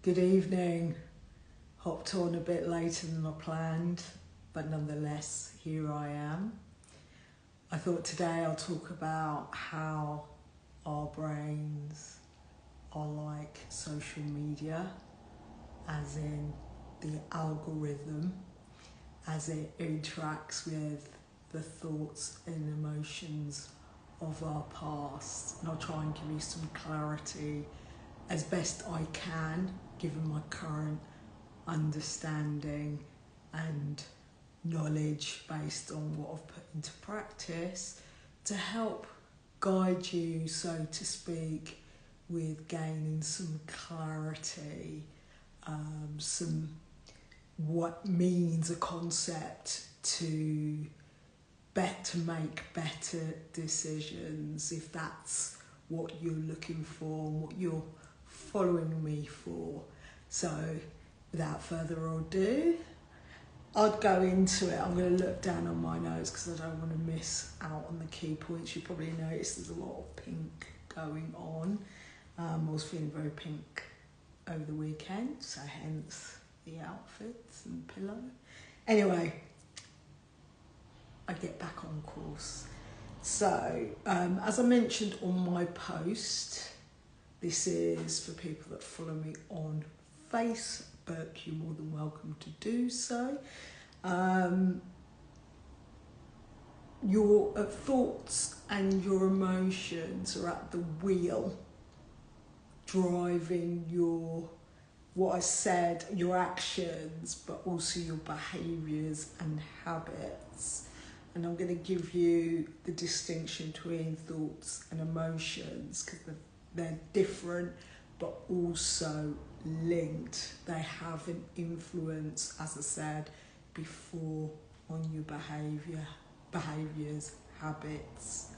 Good evening. Hopped on a bit later than I planned, but nonetheless, here I am. I thought today I'll talk about how our brains are like social media, as in the algorithm, as it interacts with the thoughts and emotions of our past. And I'll try and give you some clarity as best I can, given my current understanding and knowledge based on what I've put into practice, to help guide you, so to speak, with gaining some clarity, some what means a concept to make better decisions, if that's what you're looking for and what you're following me for. So without further ado, I'd go into it. I'm going to look down on my notes because I don't want to miss out on the key points. You probably noticed there's a lot of pink going on. I was feeling very pink over the weekend, so hence the outfits and pillow. Anyway, I get back on course. So, as I mentioned on my post, this is for people that follow me on Facebook. You're more than welcome to do so. Your thoughts and your emotions are at the wheel, driving what I said, your actions, but also your behaviours and habits. And I'm going to give you the distinction between thoughts and emotions, because they're different but also linked. They have an influence, as I said before, on your behaviours, habits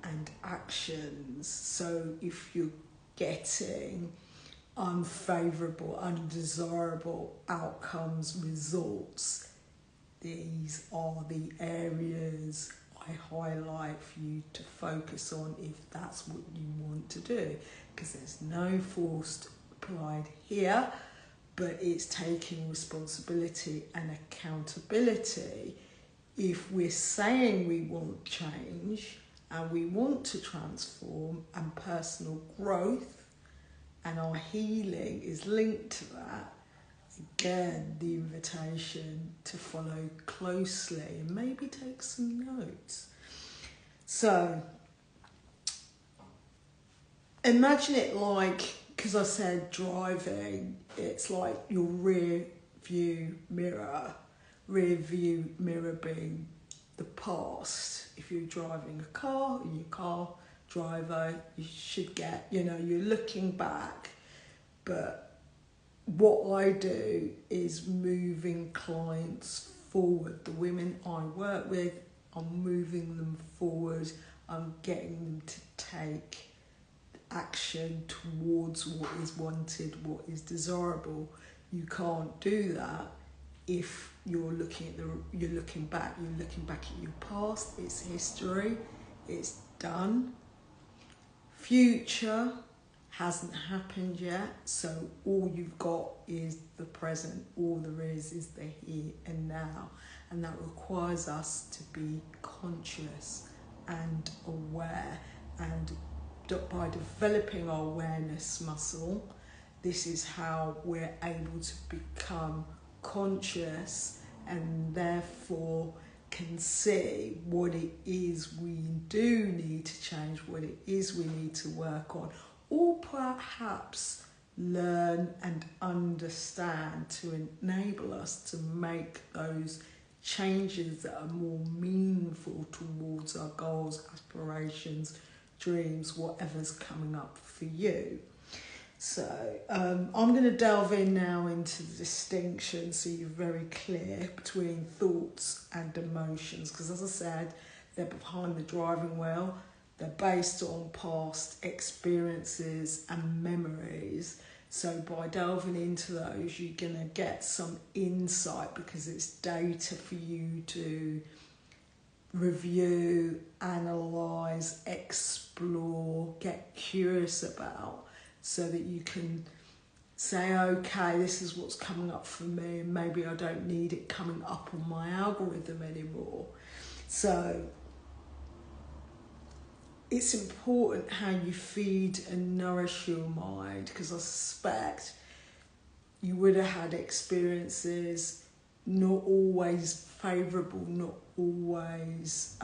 and actions. So if you're getting unfavourable, undesirable outcomes, results, these are the areas I highlight for you to focus on if that's what you want to do, because there's no force applied here, but it's taking responsibility and accountability. If we're saying we want change and we want to transform, and personal growth and our healing is linked to that, again, the invitation to follow closely and maybe take some notes. So, imagine it like, because I said driving, it's like your rear view mirror being the past. If you're driving a car, and your car driver, you should get, you're looking back. But what I do is moving clients forward. The women I work with, I'm moving them forward. I'm getting them to take action towards what is wanted, what is desirable. You can't do that if you're looking back. You're looking back at your past. It's history. It's done. Future hasn't happened yet, so all you've got is the present. All there is the here and now, and that requires us to be conscious and aware. And by developing our awareness muscle, this is how we're able to become conscious and therefore can see what it is we do need to change, what it is we need to work on, or perhaps learn and understand to enable us to make those changes that are more meaningful towards our goals, aspirations, dreams, whatever's coming up for you. So I'm going to delve in now into the distinction, so you're very clear, between thoughts and emotions, because as I said, they're behind the driving wheel. They're based on past experiences and memories. So by delving into those, you're going to get some insight, because it's data for you to review, analyse, explore, get curious about, so that you can say, okay, this is what's coming up for me, and maybe I don't need it coming up on my algorithm anymore. So it's important how you feed and nourish your mind, because I suspect you would have had experiences not always favourable, not always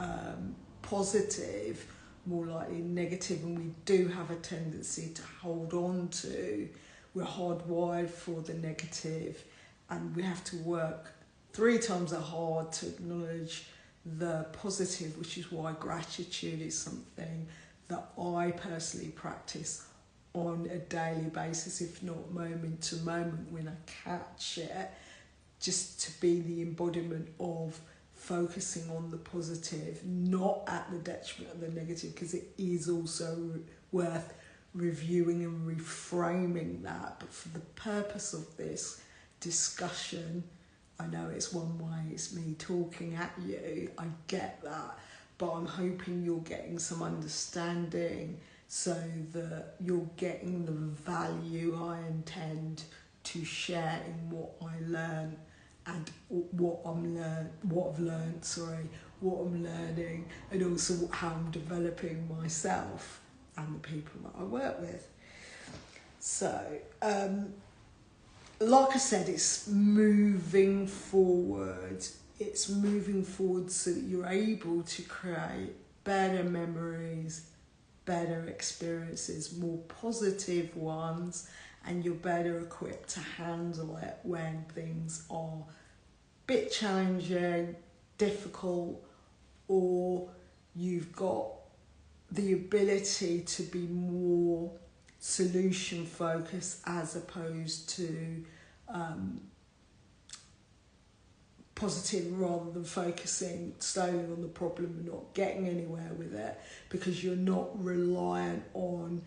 positive, more likely negative, and we do have a tendency to hold on to. We're hardwired for the negative, and we have to work 3 times as hard to acknowledge the positive, which is why gratitude is something that I personally practice on a daily basis, if not moment to moment when I catch it, just to be the embodiment of focusing on the positive, not at the detriment of the negative, because it is also worth reviewing and reframing that. But for the purpose of this discussion, I know it's one way, it's me talking at you, I get that, but I'm hoping you're getting some understanding so that you're getting the value I intend to share in what I learn and what I'm learning, and also how I'm developing myself and the people that I work with. So, like I said, it's moving forward. It's moving forward so that you're able to create better memories, better experiences, more positive ones, and you're better equipped to handle it when things are a bit challenging, difficult, or you've got the ability to be more solution focused as opposed to positive, rather than focusing solely on the problem and not getting anywhere with it, because you're not reliant on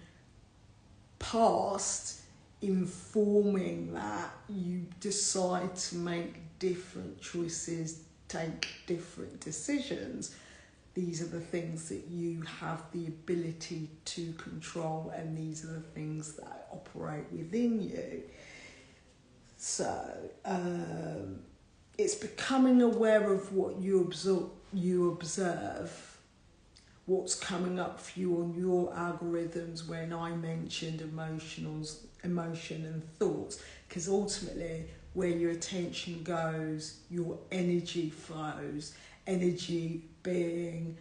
past informing that. You decide to make different choices, take different decisions. These are the things that you have the ability to control, and these are the things that operate within you. So it's becoming aware of what you observe, what's coming up for you on your algorithms when I mentioned emotion and thoughts, because ultimately where your attention goes, your energy flows, energy being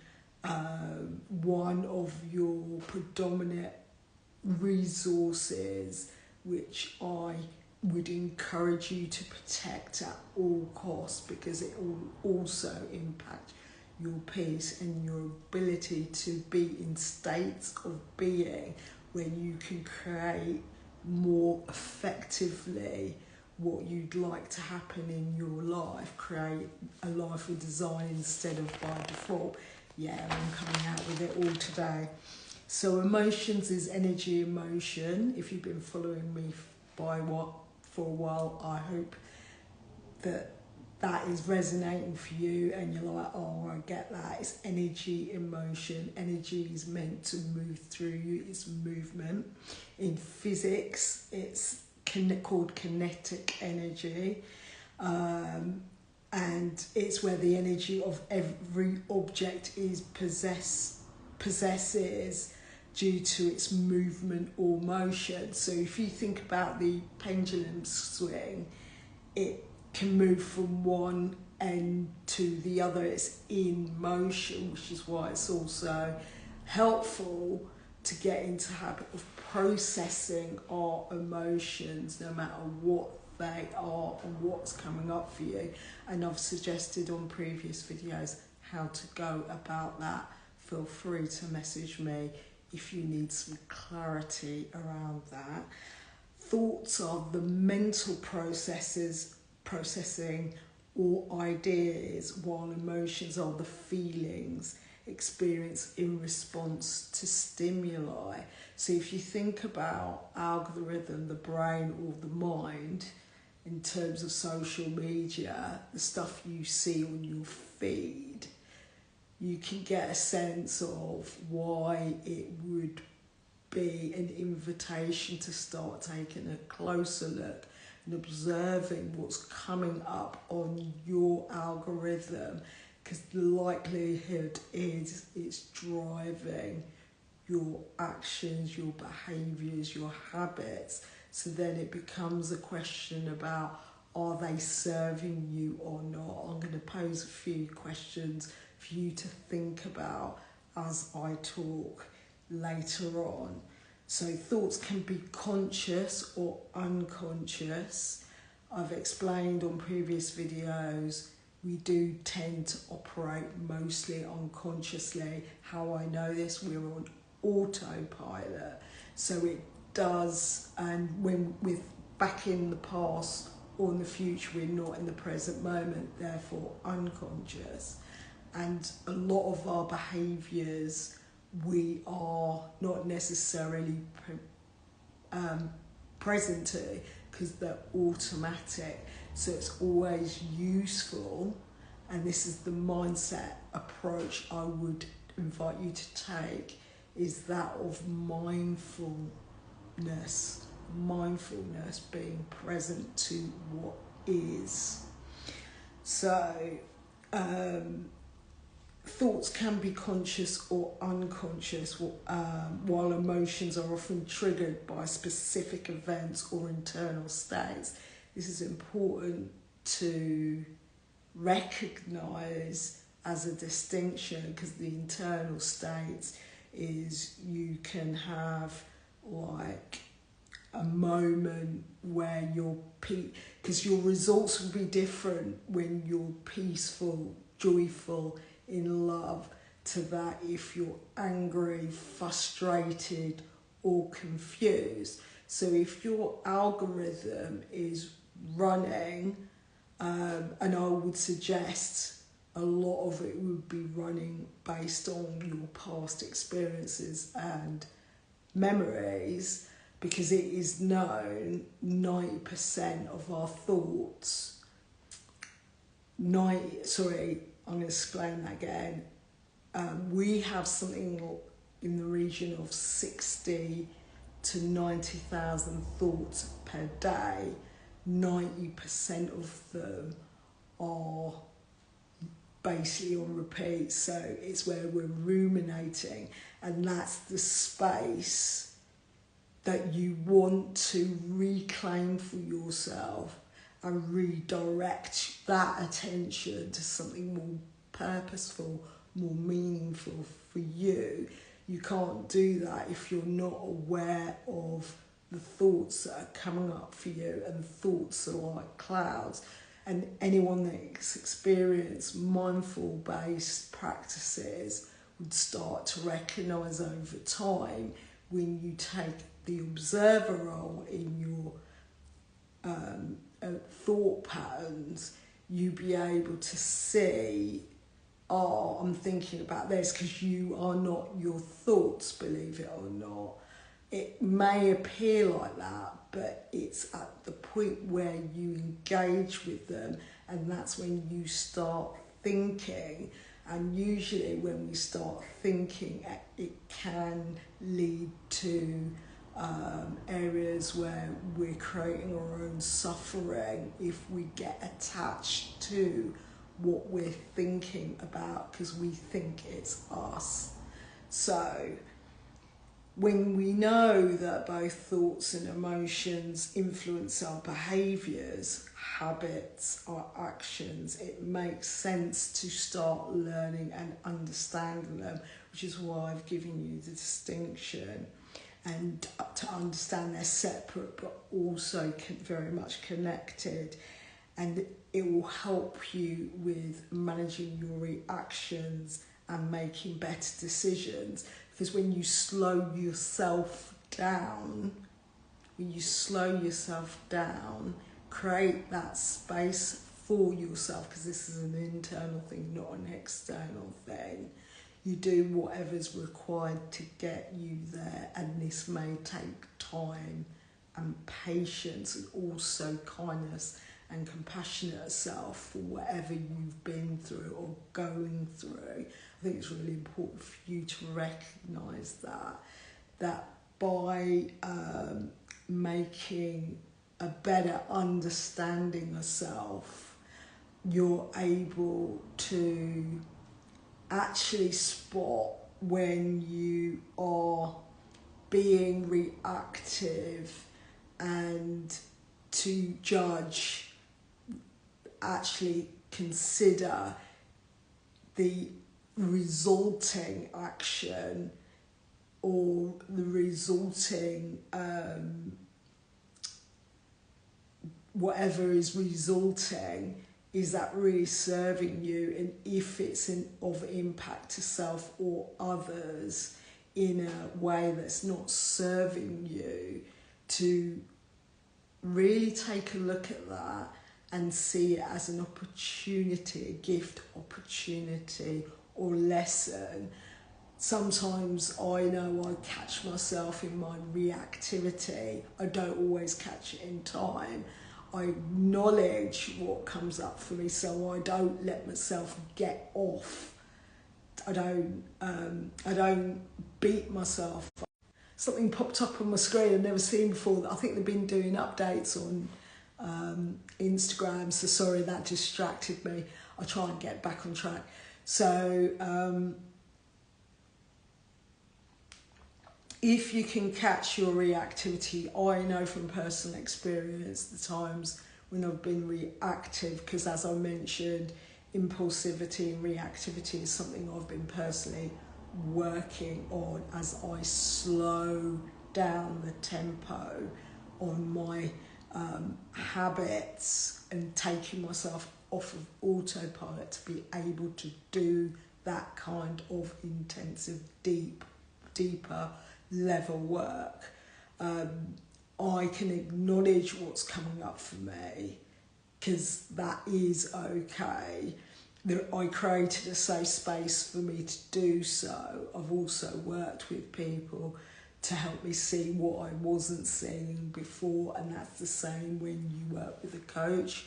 one of your predominant resources, which I would encourage you to protect at all costs, because it will also impact your peace and your ability to be in states of being where you can create more effectively what you'd like to happen in your life, create a life with design instead of by default. Yeah, I'm coming out with it all today. So emotions is energy in motion. If you've been following me for a while, I hope that is resonating for you, and you're like, oh, I get that. It's energy in motion. Energy is meant to move through you. It's movement. In physics, it's called kinetic energy, and it's where the energy of every object is possesses due to its movement or motion. So if you think about the pendulum swing, it can move from one end to the other. It's in motion, which is why it's also helpful to get into the habit of processing our emotions, no matter what they are and what's coming up for you. And I've suggested on previous videos how to go about that. Feel free to message me if you need some clarity around that. Thoughts are the mental processing or ideas, while emotions are the feelings experienced in response to stimuli. So if you think about algorithm, the brain or the mind, in terms of social media, the stuff you see on your feed, you can get a sense of why it would be an invitation to start taking a closer look and observing what's coming up on your algorithm, because the likelihood is it's driving your actions, your behaviours, your habits. So then it becomes a question about, are they serving you or not? I'm going to pose a few questions for you to think about as I talk later on. So thoughts can be conscious or unconscious. I've explained on previous videos, we do tend to operate mostly unconsciously. How I know this, we're on autopilot. So it does, and when with back in the past or in the future, we're not in the present moment, therefore unconscious. And a lot of our behaviours, we are not necessarily present to, because they're automatic. So it's always useful, and this is the mindset approach I would invite you to take, is that of mindfulness, being present to what is. So thoughts can be conscious or unconscious, while emotions are often triggered by specific events or internal states. This is important to recognise as a distinction, because the internal states is you can have like a moment where you're because your results will be different when you're peaceful, joyful, in love, to that if you're angry, frustrated or confused. So if your algorithm is running, and I would suggest a lot of it would be running based on your past experiences and memories, because it is known 90% of our thoughts, I'm going to explain that again. We have something in the region of 60 to 90,000 thoughts per day. 90% of them are basically on repeat. So it's where we're ruminating, and that's the space that you want to reclaim for yourself and redirect that attention to something more purposeful, more meaningful for you. You can't do that if you're not aware of the thoughts that are coming up for you, and thoughts are like clouds. And anyone that's experienced mindful-based practices would start to recognise over time, when you take the observer role in your thought patterns, you be able to see, oh, I'm thinking about this, because you are not your thoughts, believe it or not. It may appear like that, but it's at the point where you engage with them, and that's when you start thinking. And usually when we start thinking, it can lead to areas where we're creating our own suffering if we get attached to what we're thinking about, because we think it's us. So when we know that both thoughts and emotions influence our behaviours, habits, our actions, it makes sense to start learning and understanding them, which is why I've given you the distinction, and to understand they're separate but also very much connected. And it will help you with managing your reactions and making better decisions. Because when you slow yourself down, create that space for yourself, because this is an internal thing, not an external thing. You do whatever's required to get you there, and this may take time and patience, and also kindness and compassionate self for whatever you've been through or going through. I think it's really important for you to recognise that by making a better understanding of self, you're able to actually spot when you are being reactive and to judge, actually consider the resulting action or the resulting whatever is resulting, is that really serving you, and if it's of impact to self or others in a way that's not serving you, to really take a look at that and see it as an opportunity, a gift opportunity or lesson. Sometimes I know I catch myself in my reactivity. I don't always catch it in time. I acknowledge what comes up for me, so I don't let myself get off. I don't beat myself. Something popped up on my screen I've never seen before. I think they've been doing updates on Instagram, so sorry, that distracted me. I'll try and get back on track. So if you can catch your reactivity, I know from personal experience the times when I've been reactive, because as I mentioned, impulsivity and reactivity is something I've been personally working on as I slow down the tempo on my habits and taking myself off of autopilot to be able to do that kind of intensive, deeper level work. I can acknowledge what's coming up for me, because that is okay. I created a safe space for me to do so. I've also worked with people to help me see what I wasn't seeing before, and that's the same when you work with a coach.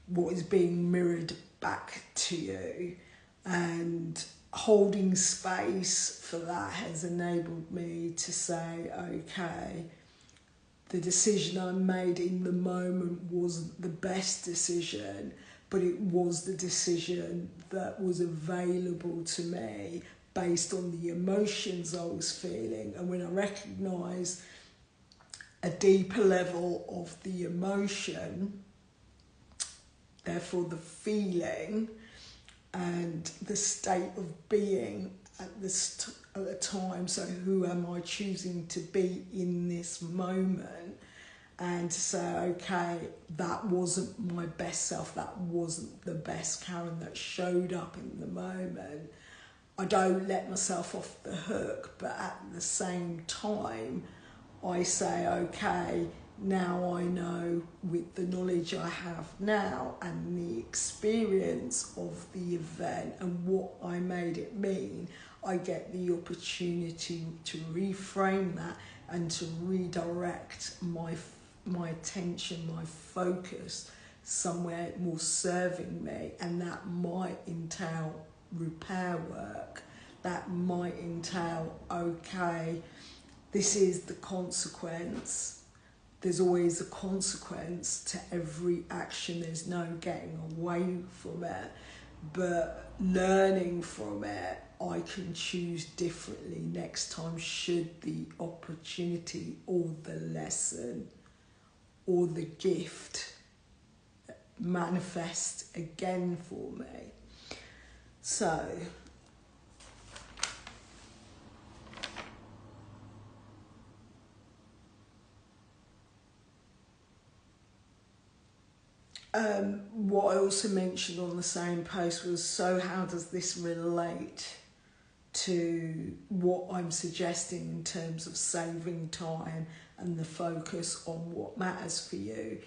What is being mirrored back to you, and holding space for that has enabled me to say, okay, the decision I made in the moment wasn't the best decision, but it was the decision that was available to me based on the emotions I was feeling. And when I recognise a deeper level of the emotion, therefore the feeling and the state of being at the time, so who am I choosing to be in this moment, and to say, okay, that wasn't my best self, that wasn't the best Karen that showed up in the moment. I don't let myself off the hook, but at the same time, I say, okay, now I know, with the knowledge I have now and the experience of the event and what I made it mean, I get the opportunity to reframe that and to redirect my attention, my focus somewhere more serving me, and that might entail repair work. That might entail, okay, this is the consequence. There's always a consequence to every action. There's no getting away from it. But learning from it, I can choose differently next time should the opportunity or the lesson or the gift manifest again for me. So what I also mentioned on the same post was, so how does this relate to what I'm suggesting in terms of saving time and the focus on what matters for you?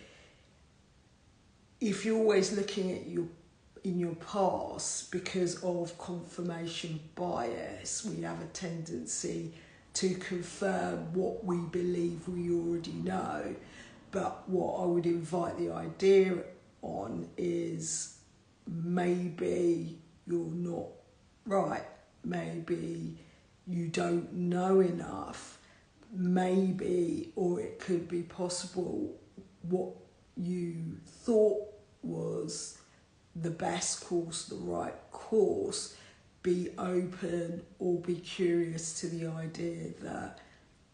If you're always looking at in your past, because of confirmation bias, we have a tendency to confirm what we believe we already know. But what I would invite the idea on is, maybe you're not right, maybe you don't know enough, maybe, or it could be possible, what you thought was the best course, the right course, be open or be curious to the idea that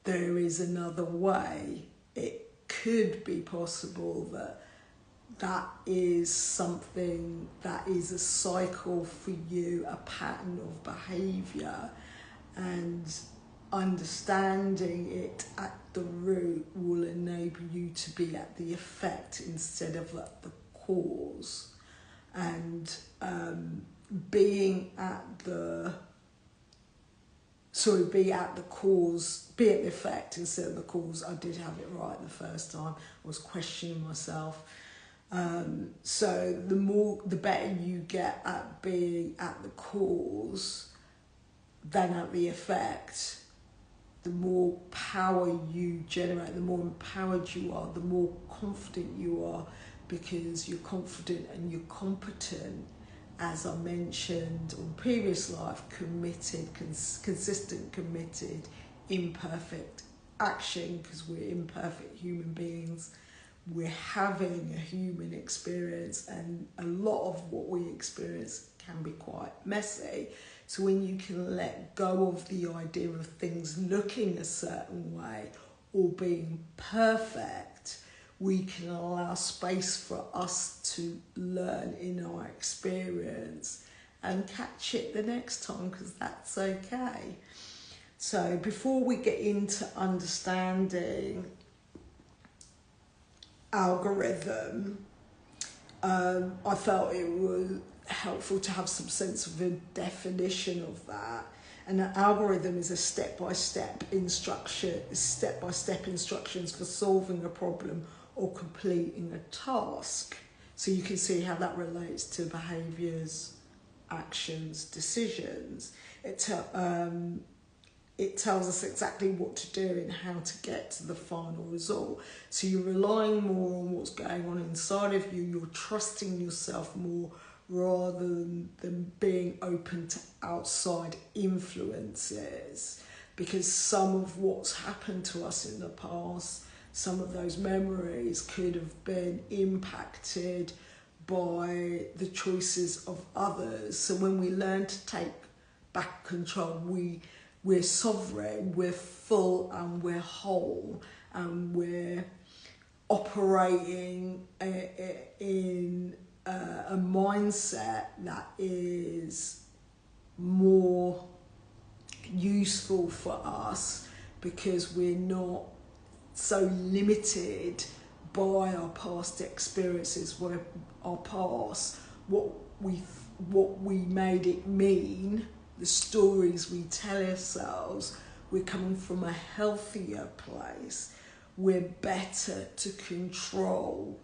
there is another way. It could be possible that that is something that is a cycle for you, a pattern of behaviour, and understanding it at the root will enable you to be at the effect instead of at the cause. And be at the cause, be at the effect instead of the cause. I did have it right the first time. I was questioning myself. So the better you get at being at the cause than at the effect, the more power you generate, the more empowered you are, the more confident you are, because you're confident and you're competent, as I mentioned on previous life, committed, consistent, committed, imperfect action, because we're imperfect human beings. We're having a human experience, and a lot of what we experience can be quite messy. So when you can let go of the idea of things looking a certain way or being perfect, we can allow space for us to learn in our experience and catch it the next time, because that's okay. So before we get into understanding algorithm, I felt it was helpful to have some sense of a definition of that. And an algorithm is a step-by-step instructions for solving a problem or completing a task. So you can see how that relates to behaviours, actions, decisions. It tells us exactly what to do and how to get to the final result. So you're relying more on what's going on inside of you. You're trusting yourself more rather than being open to outside influences. Because some of what's happened to us in the past, some of those memories could have been impacted by the choices of others. So when we learn to take back control, we're sovereign, we're full and we're whole, and we're operating in a mindset that is more useful for us, because we're not so limited by our past experiences, where our past, what we made it mean, the stories we tell ourselves. We're coming from a healthier place. We're better to control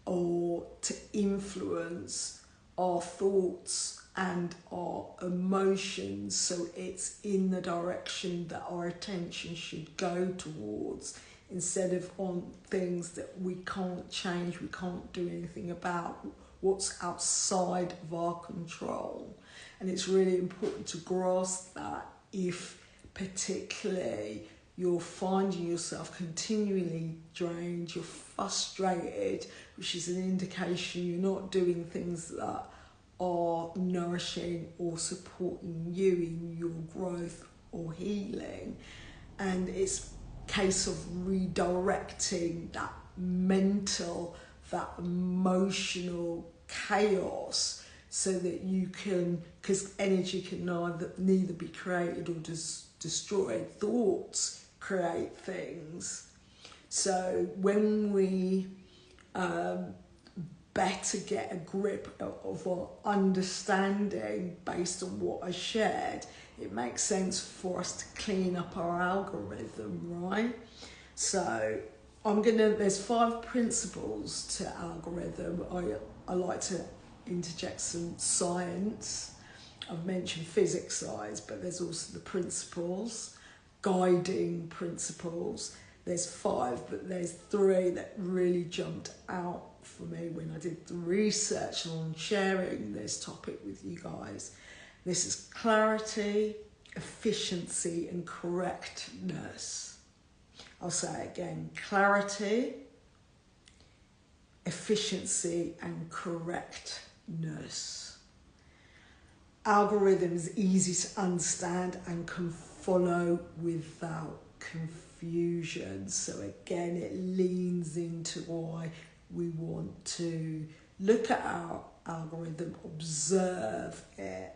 or to influence our thoughts and our emotions, so it's in the direction that our attention should go towards, instead of on things that we can't change, we can't do anything about, what's outside of our control. And it's really important to grasp that if particularly you're finding yourself continually drained, you're frustrated, which is an indication you're not doing things that are nourishing or supporting you in your growth or healing. And it's a case of redirecting that mental, that emotional chaos, so that you can, because energy can neither be created or destroyed. Thoughts create things. So when we better get a grip of our understanding based on what I shared, it makes sense for us to clean up our algorithm, right? So there's 5 principles to algorithm. I like to interject some science. I've mentioned physics size, but there's also the principles, guiding principles. There's 5, but there's 3 that really jumped out for me when I did the research on sharing this topic with you guys. This is clarity, efficiency, and correctness. I'll say it again, clarity, efficiency and correctness. Algorithms easy to understand and can follow without confusion. So again, it leans into why we want to look at our algorithm, observe it,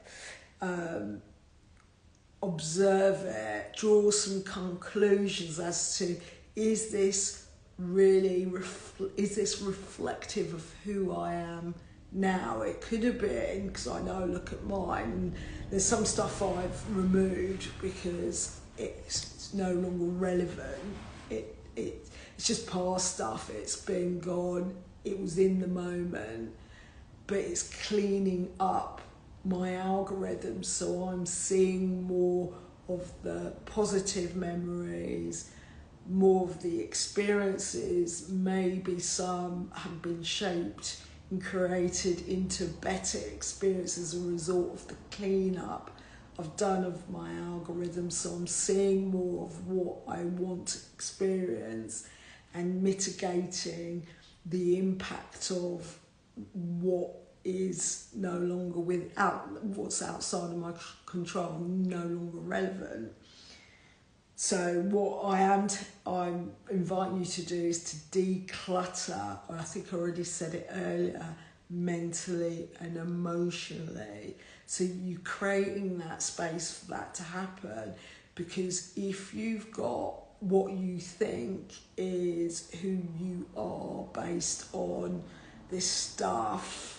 draw some conclusions as to, is this reflective of who I am now? It could have been, because I know, look at mine, and there's some stuff I've removed because it's no longer relevant. It's just past stuff. It's been gone. It was in the moment, but it's cleaning up my algorithm, so I'm seeing more of the positive memories, more of the experiences. Maybe some have been shaped and created into better experiences as a result of the cleanup I've done of my algorithm. So I'm seeing more of what I want to experience and mitigating the impact of what is no longer what's outside of my control, no longer relevant. So what I'm inviting you to do is to declutter, or I think I already said it earlier, mentally and emotionally. So you're creating that space for that to happen, because if you've got what you think is who you are based on this stuff,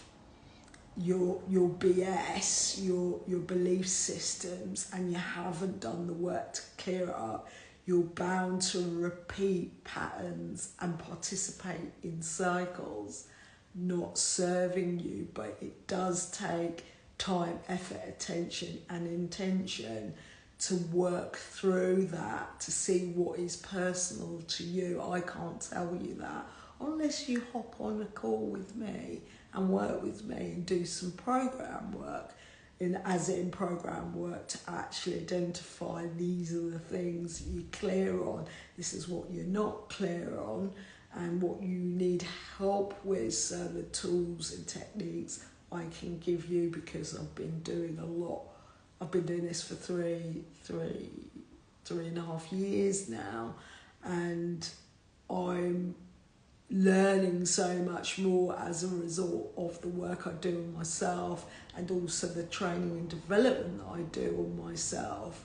your BS, your belief systems, and you haven't done the work to clear it up, you're bound to repeat patterns and participate in cycles not serving you. But it does take time, effort, attention and intention to work through that, to see what is personal to you. I can't tell you that unless you hop on a call with me and work with me and do some program work, program work to actually identify these are the things you're clear on, this is what you're not clear on, and what you need help with. So the tools and techniques I can give you, because I've been doing a lot. I've been doing this for three and a half years now, and I'm learning so much more as a result of the work I do on myself, and also the training and development that I do on myself,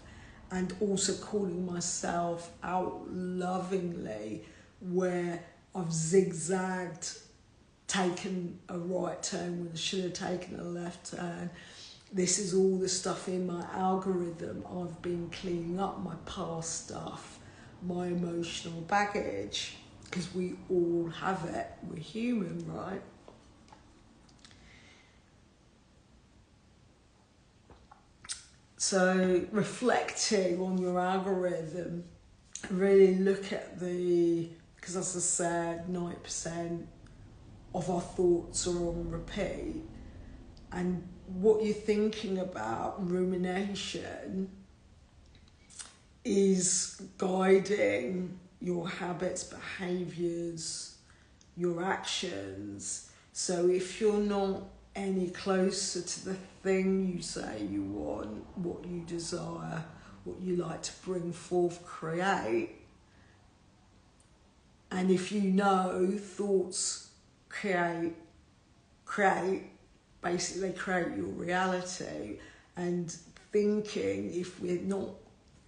and also calling myself out lovingly where I've zigzagged, taken a right turn when I should have taken a left turn. This is all the stuff in my algorithm. I've been cleaning up my past stuff, my emotional baggage, because we all have it. We're human, right? So reflecting on your algorithm, really look at because as I said, 90% of our thoughts are on repeat, and what you're thinking about, rumination, is guiding your habits, behaviours, your actions. So if you're not any closer to the thing you say you want, what you desire, what you like to bring forth, create, and if you know thoughts basically create your reality, and thinking, if we're not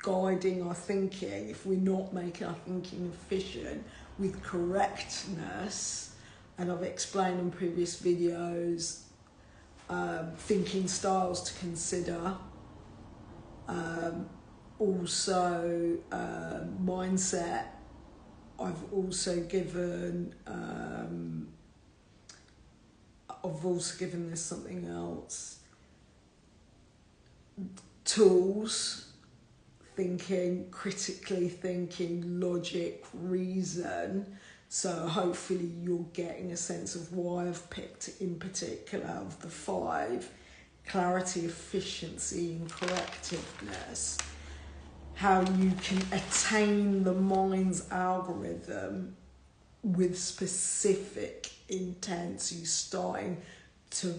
guiding our thinking, if we're not making our thinking efficient with correctness, and I've explained in previous videos, thinking styles to consider, also mindset. I've also given this something else, tools, thinking, critically thinking, logic, reason. So hopefully you're getting a sense of why I've picked in particular of the 5, clarity, efficiency and correctiveness. how you can attain the mind's algorithm with specific intent. So you're starting to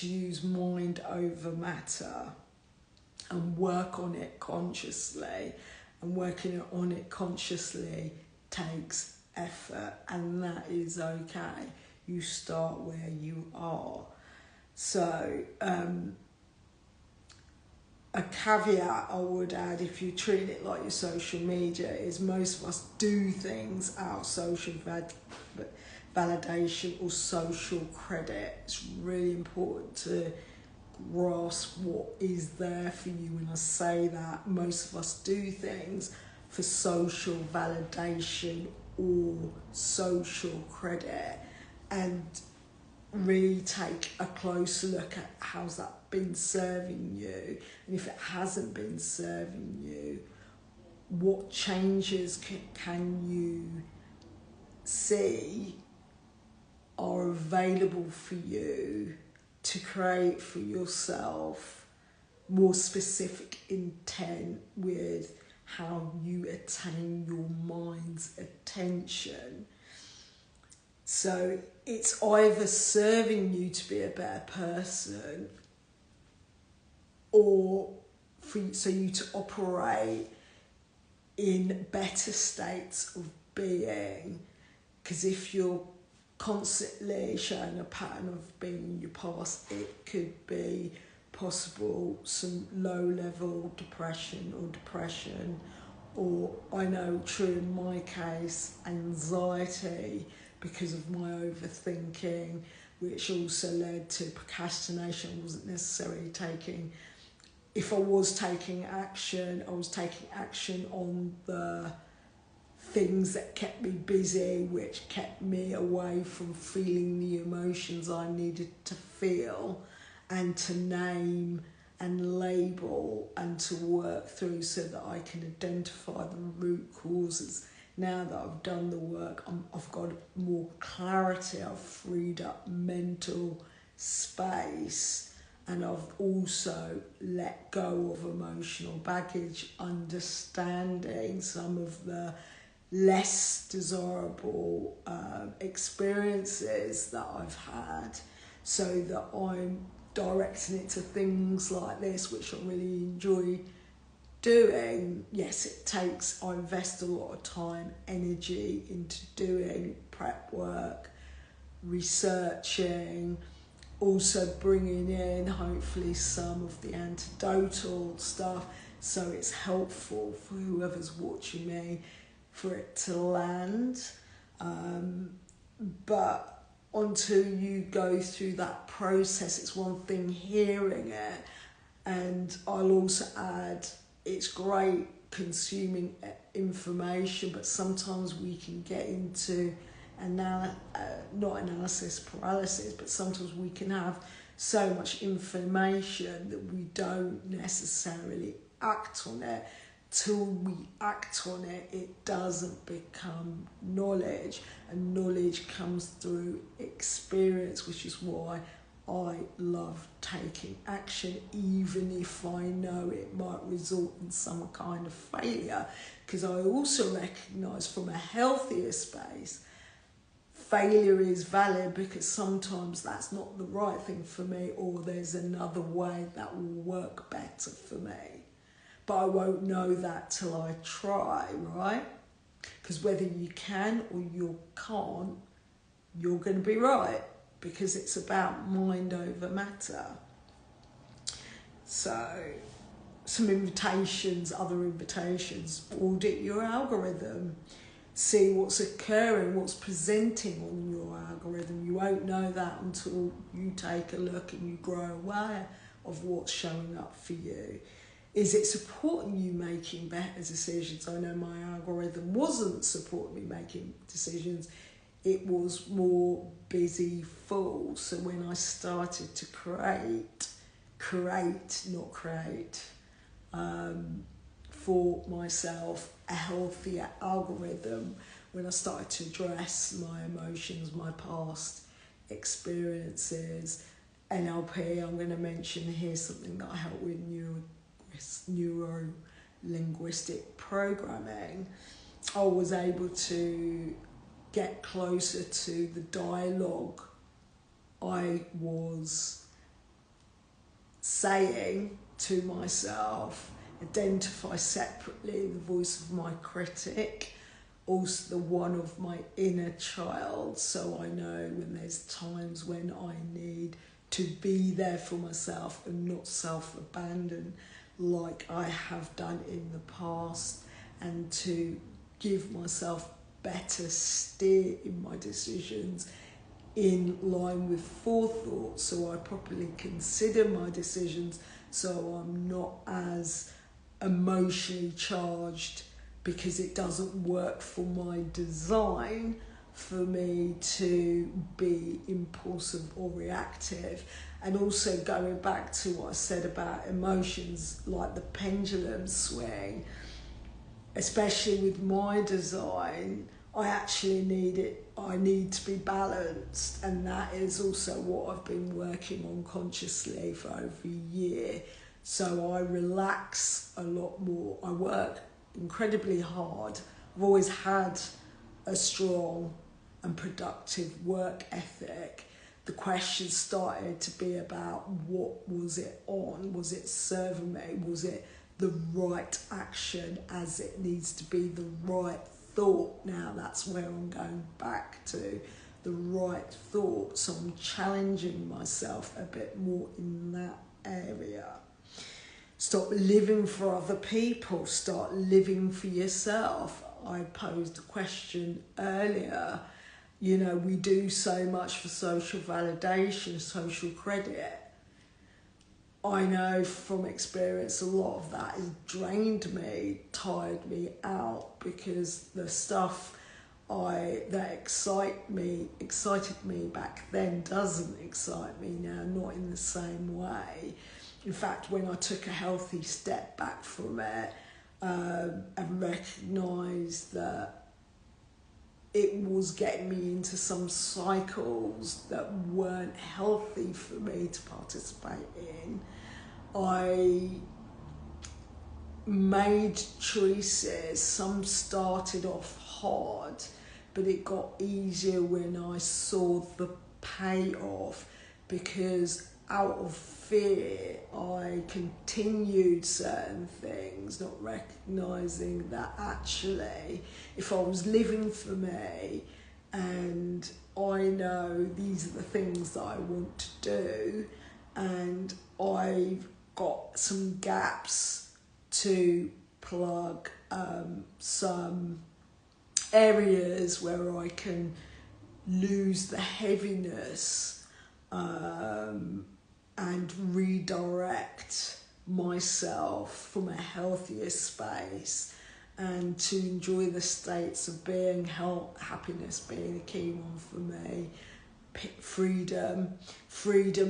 use mind over matter and work on it consciously. And working on it consciously takes effort, and that is okay. You start where you are. So a caveat I would add, if you treat it like your social media, is most of us do things out of social validation or social credit. It's really important to grasp what is there for you. When I say that, most of us do things for social validation or social credit, and really take a closer look at how's that been serving you, and if it hasn't been serving you, what changes can you see are available for you to create for yourself more specific intent with how you attain your mind's attention. So it's either serving you to be a better person, or so you to operate in better states of being. Because if you're constantly showing a pattern of being in your past, it could be possible some low-level depression, or I know, true in my case, anxiety, because of my overthinking, which also led to procrastination. I wasn't necessarily taking, if I was taking action, I was taking action on the things that kept me busy, which kept me away from feeling the emotions I needed to feel and to name and label and to work through, so that I can identify the root causes. Now that I've done the work, I've got more clarity, I've freed up mental space, and I've also let go of emotional baggage, understanding some of the less desirable experiences that I've had, so that I'm directing it to things like this, which I really enjoy doing. Yes, I invest a lot of time, energy into doing prep work, researching, also bringing in hopefully some of the antidotal stuff, so it's helpful for whoever's watching me for it to land. But until you go through that process, it's one thing hearing it, and I'll also add, it's great consuming information, but sometimes we can get into not analysis paralysis, but sometimes we can have so much information that we don't necessarily act on it. Till we act on it, it doesn't become knowledge, and knowledge comes through experience, which is why I love taking action, even if I know it might result in some kind of failure, because I also recognise from a healthier space, failure is valid, because sometimes that's not the right thing for me, or there's another way that will work better for me. But I won't know that till I try, right? Because whether you can or you can't, you're going to be right, because it's about mind over matter. So, some other invitations, audit your algorithm. See what's occurring, what's presenting on your algorithm. You won't know that until you take a look and you grow aware of what's showing up for you. Is it supporting you making better decisions? I know my algorithm wasn't supporting me making decisions. It was more busy, full. So when I started to create, for myself a healthier algorithm, when I started to address my emotions, my past experiences, NLP, I'm going to mention here something that I help with, neuro linguistic programming, I was able to get closer to the dialogue I was saying to myself, identify separately the voice of my critic, also the one of my inner child, so I know when there's times when I need to be there for myself and not self-abandon like I have done in the past, and to give myself better steer in my decisions in line with forethought, so I properly consider my decisions, so I'm not as emotionally charged, because it doesn't work for my design for me to be impulsive or reactive. And also going back to what I said about emotions, like the pendulum swing, especially with my design, I need to be balanced, and that is also what I've been working on consciously for over a year. So I relax a lot more. I work incredibly hard. I've always had a strong and productive work ethic. The question started to be about what was it on? Was it serving me? Was it the right action as it needs to be the right thought? Now that's where I'm going back to, the right thought. So I'm challenging myself a bit more in that area. Stop living for other people, start living for yourself. I posed a question earlier. You know, we do so much for social validation, social credit. I know from experience a lot of that has drained me, tired me out, because the stuff that excited me back then doesn't excite me now, not in the same way. In fact, when I took a healthy step back from it and recognised that it was getting me into some cycles that weren't healthy for me to participate in, I made choices. Some started off hard, but it got easier when I saw the payoff, because out of fear I continued certain things, not recognising that actually if I was living for me and I know these are the things that I want to do, and I've got some gaps to plug, some areas where I can lose the heaviness and redirect myself from a healthier space, and to enjoy the states of being happiness being a key one for me. Freedom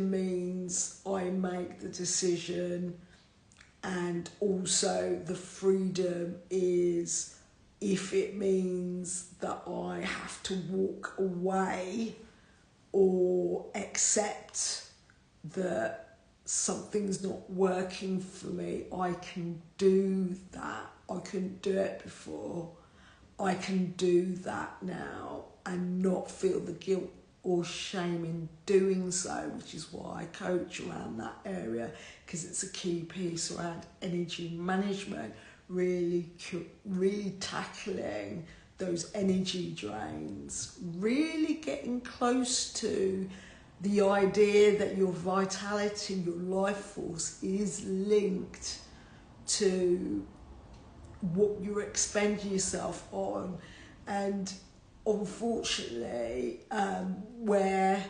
means I make the decision, and also the freedom is if it means that I have to walk away or accept that something's not working for me, I can do that. I couldn't do it before. I can do that now and not feel the guilt or shame in doing so, which is why I coach around that area, because it's a key piece around energy management, really tackling those energy drains, really getting close to the idea that your vitality, your life force is linked to what you're expending yourself on. And unfortunately, where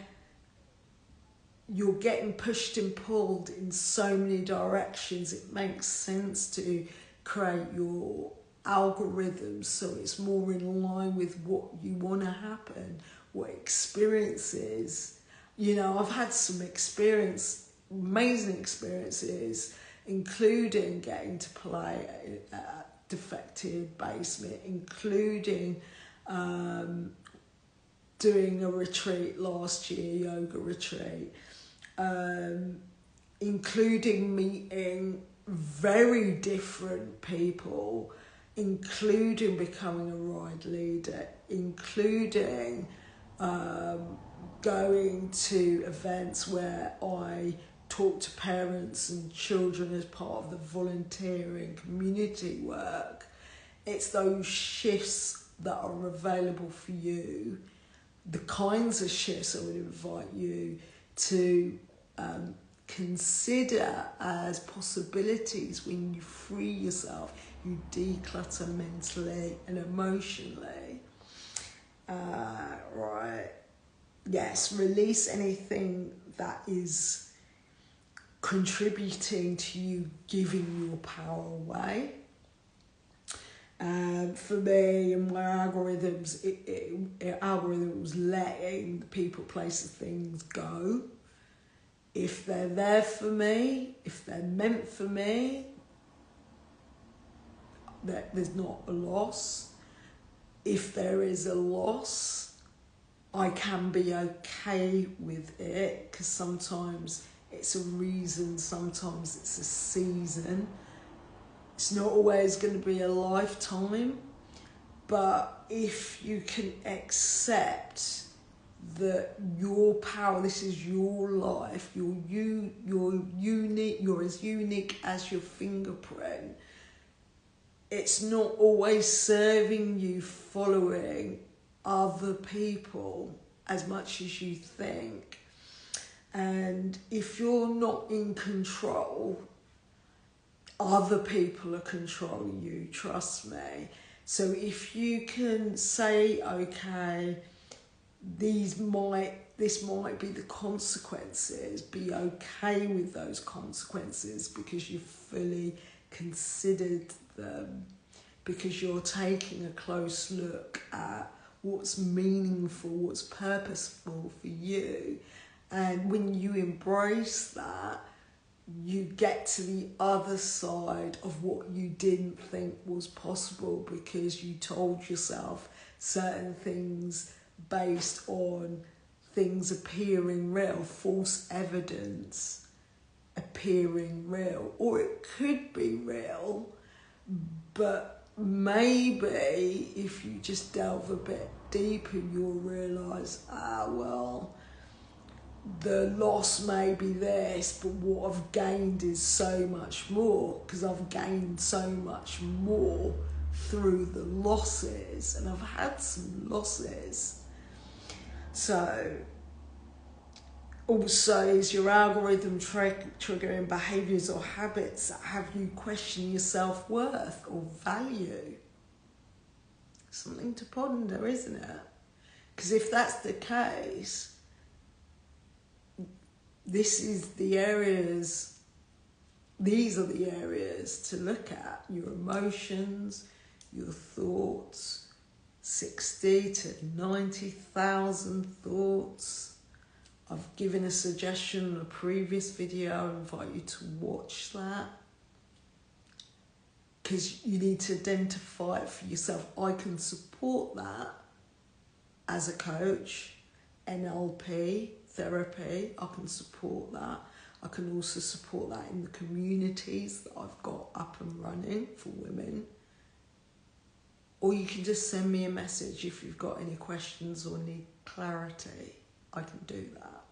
you're getting pushed and pulled in so many directions, it makes sense to create your algorithms so it's more in line with what you want to happen, what experiences. You know, I've had some amazing experiences, including getting to play at Defected Basement, including doing a retreat last year, yoga retreat, including meeting very different people, including becoming a ride leader, including going to events where I talk to parents and children as part of the volunteering community work. It's those shifts that are available for you, the kinds of shifts I would invite you to consider as possibilities when you free yourself, you declutter mentally and emotionally. Right. Yes, release anything that is contributing to you giving your power away. For me and my algorithms, algorithm was letting the people, places, things go. If they're there for me, if they're meant for me, there's not a loss. If there is a loss, I can be okay with it, because sometimes it's a reason, sometimes it's a season. It's not always going to be a lifetime, but if you can accept that your power, this is your life, you're unique, you're as unique as your fingerprint. It's not always serving you following other people as much as you think. And if you're not in control, other people are controlling you, trust me. So if you can say, okay, this might be the consequences, be okay with those consequences because you've fully considered them, because you're taking a close look at what's meaningful, what's purposeful for you. And when you embrace that, you get to the other side of what you didn't think was possible, because you told yourself certain things based on things appearing real, false evidence appearing real. Or it could be real, but maybe if you just delve a bit deeper, you'll realise, the loss may be this, but what I've gained is so much more, because I've gained so much more through the losses, and I've had some losses. So, also, is your algorithm triggering behaviours or habits that have you question your self-worth or value? Something to ponder, isn't it? Because if that's the case, these are the areas to look at. Your emotions, your thoughts, 60 to 90,000 thoughts. I've given a suggestion in a previous video. I invite you to watch that, because you need to identify it for yourself. I can support that as a coach, NLP, therapy. I can support that. I can also support that in the communities that I've got up and running for women. Or you can just send me a message if you've got any questions or need clarity. I can do that.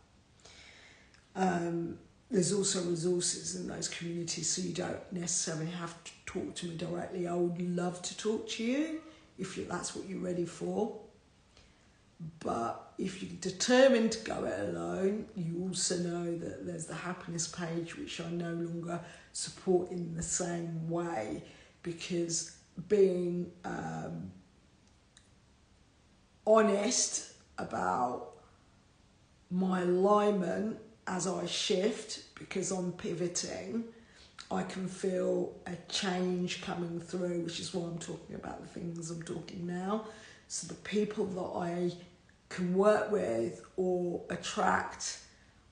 There's also resources in those communities, so you don't necessarily have to talk to me directly. I would love to talk to you if that's what you're ready for. But if you're determined to go it alone, you also know that there's the happiness page, which I no longer support in the same way, because being honest about my alignment as I shift, because I'm pivoting, I can feel a change coming through, which is why I'm talking about the things I'm talking now. So the people that I can work with or attract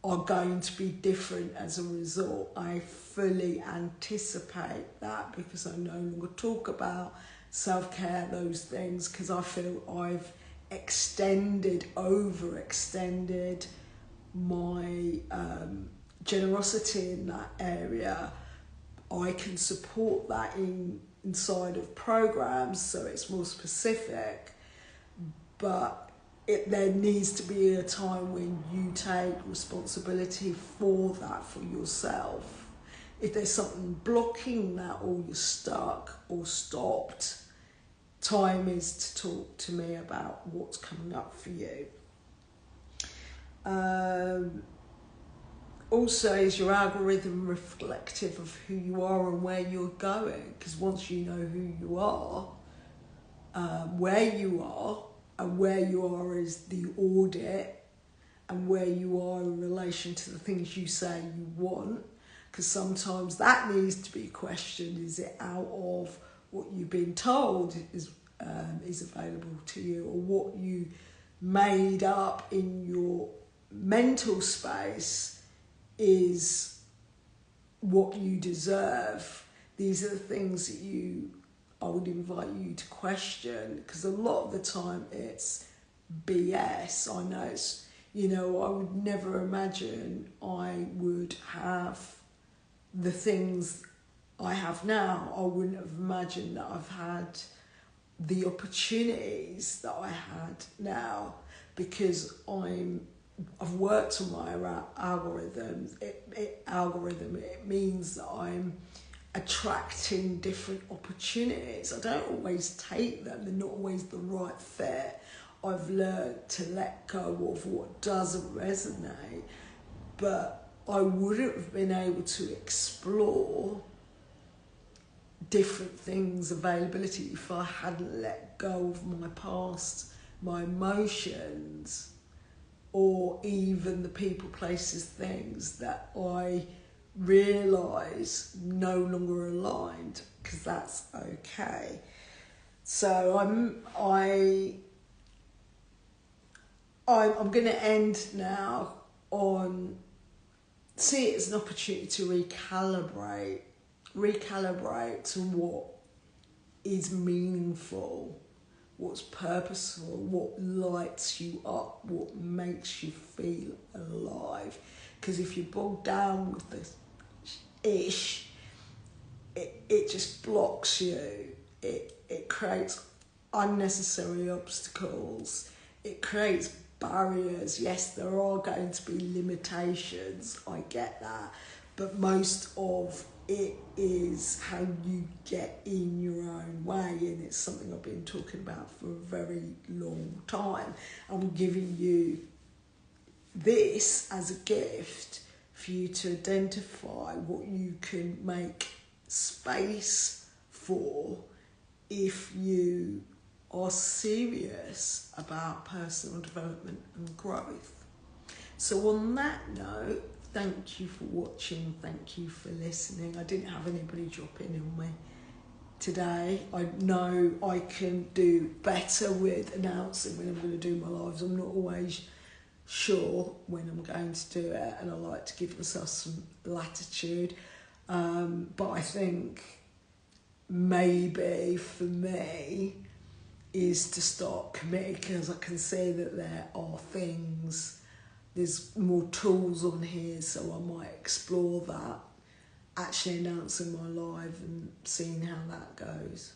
are going to be different as a result. I fully anticipate that, because I no longer talk about self-care, those things, because I feel I've overextended my generosity in that area. I can support that inside of programs so it's more specific, but there needs to be a time when you take responsibility for that for yourself. If there's something blocking that, or you're stuck or stopped, time is to talk to me about what's coming up for you. Also, is your algorithm reflective of who you are and where you're going? Because once you know who you are, where you are, and where you are is the audit, and where you are in relation to the things you say you want, because sometimes that needs to be questioned. Is it out of what you've been told is available to you, or what you made up in your mental space is what you deserve? These are the things that I would invite you to question, because a lot of the time it's BS. I know it's, I would never imagine I would have the things I have now. I wouldn't have imagined that I've had the opportunities that I had now, because I've worked on my algorithm. It means that I'm attracting different opportunities. I don't always take them. They're not always the right fit. I've learned to let go of what doesn't resonate, but I wouldn't have been able to explore different things, availability, if I hadn't let go of my past, my emotions, or even the people, places, things that I realise no longer aligned, because that's okay. So I'm going to end now on, see it as an opportunity to recalibrate to what is meaningful, what's purposeful, what lights you up, what makes you feel alive. Because if you're bogged down with this ish, it just blocks you. It creates unnecessary obstacles. It creates barriers. Yes, there are going to be limitations, I get that, but most of it is how you get in your own way, and it's something I've been talking about for a very long time. I'm giving you this as a gift for you to identify what you can make space for if you are serious about personal development and growth. So on that note, thank you for watching, thank you for listening. I didn't have anybody drop in on me today. I know I can do better with announcing when I'm going to do my lives. I'm not always sure when I'm going to do it, and I like to give myself some latitude. But I think maybe for me is to start committing, because I can see that there are things, there's more tools on here, so I might explore that, actually announcing my live and seeing how that goes.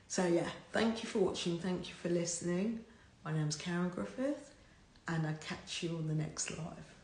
So yeah, thank you for watching, thank you for listening. My name's Karen Griffith, and I'll catch you on the next live.